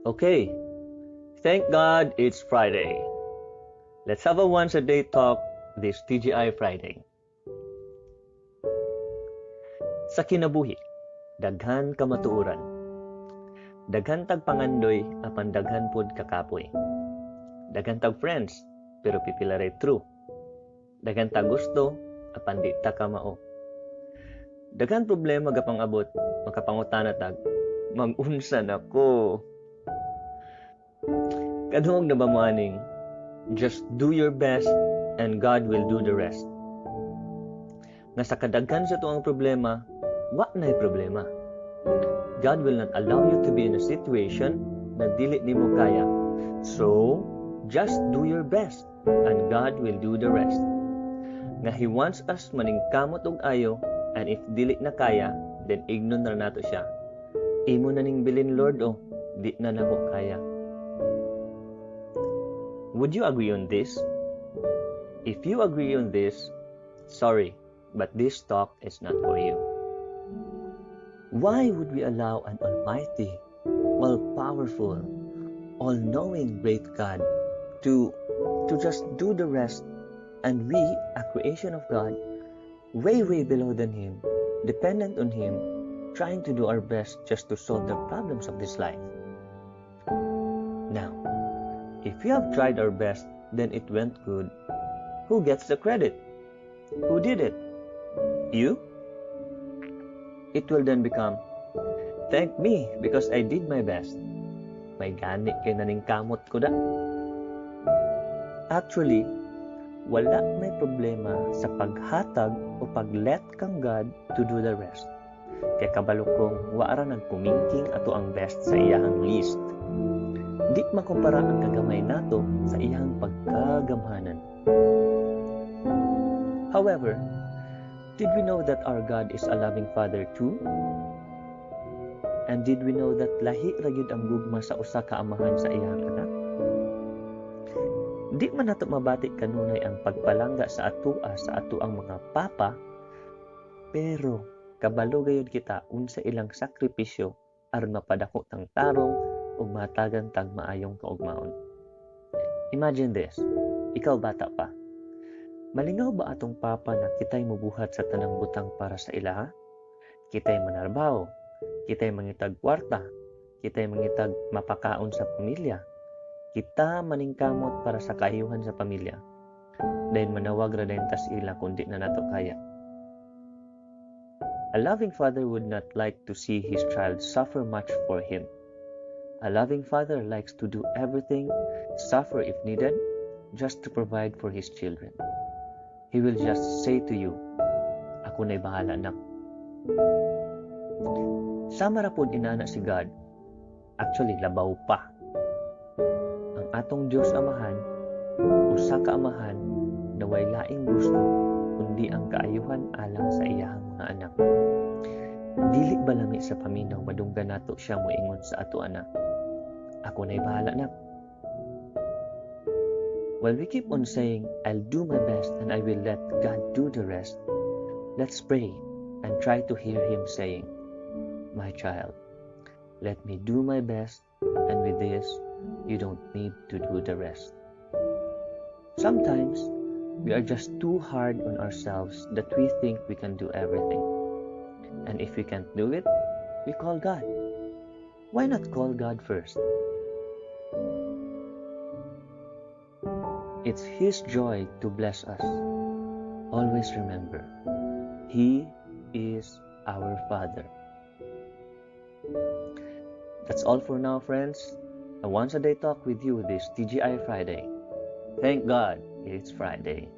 Okay, thank God it's Friday. Let's have a once a day talk this TGI Friday. Sa kinabuhi, daghan ka matuuran. Daghan tag pangandoy apan daghan pod kakapoy. Daghan tag friends pero pipila ray true. Daghan tag gusto apan di ta ka mao. Daghan problema gapang abot makapangutana tag mag-unsa nako. Kadung na ba mo aning just do your best and God will do the rest. Nga sa kadaghan sa tuang problema, wa na'y problema. God will not allow you to be in a situation na dili nimo kaya. So, just do your best and God will do the rest. Nga He wants us maningkamot og ayo, and if dili na kaya, then ignon na nato siya. Imo na ning bilin Lord di na nako kaya. Would you agree on this? If you agree on this, sorry, but this talk is not for you. Why would we allow an almighty, all-powerful, all-knowing great God to just do the rest, and we, a creation of God, way below than Him, dependent on Him, trying to do our best just to solve the problems of this life? Now, if we have tried our best, then it went good, who gets the credit? Who did it? You? It will then become, thank me because I did my best. May gani kay naning kamot ko da. Actually, wala may problema sa paghatag o pag-let kang God to do the rest. Kaya kabalo kong waara nagpumingking ato ang best sa iyahang list. Di makumpara ang kagamay nato sa iyang pagkagamhanan. However, did we know that our God is a loving Father too? And did we know that lahi ra gyud ang gugma sa usa ka amahan sa iyang anak? Di man nato mabati kanunay ang pagpalangga sa atua sa ato ang mga papa, pero kabalo gayud kita unsa ilang sakripisyo aron mapadako tang tarong ug matagan tag maayong kaugmaon. Imagine this, ikaw bata pa. Malingaw ba atong papa na kitay mobuhat sa tanang butang para sa ilaha? Kitay manarbaho, kitay mangitag kwarta, kitay mangitag mapakaon sa pamilya, kita maningkamot para sa kaayuhan sa pamilya. Dahil manawag ra dayon tas ila kundi na nato kaya. A loving father would not like to see his child suffer much for him. A loving father likes to do everything, suffer if needed, just to provide for his children. He will just say to you, ako na'y bahala na. Sama ra pod inana si God. Actually, labaw pa. Ang atong Diyos Amahan, usa ka amahan na way laing gusto kundi ang kaayuhan alang sa iyahang mga anak. Dili ba lami sa paminaw madunggan nato siya moingon sa ato anak, ako na'y bahala na. While we keep on saying, I'll do my best and I will let God do the rest, let's pray and try to hear Him saying, my child, let me do my best, and with this, you don't need to do the rest. Sometimes, we are just too hard on ourselves that we think we can do everything. And if we can't do it, we call God. Why not call God first? It's His joy to bless us. Always remember, He is our Father. That's all for now, friends. A once a day talk with you this TGI Friday. Thank God it's Friday.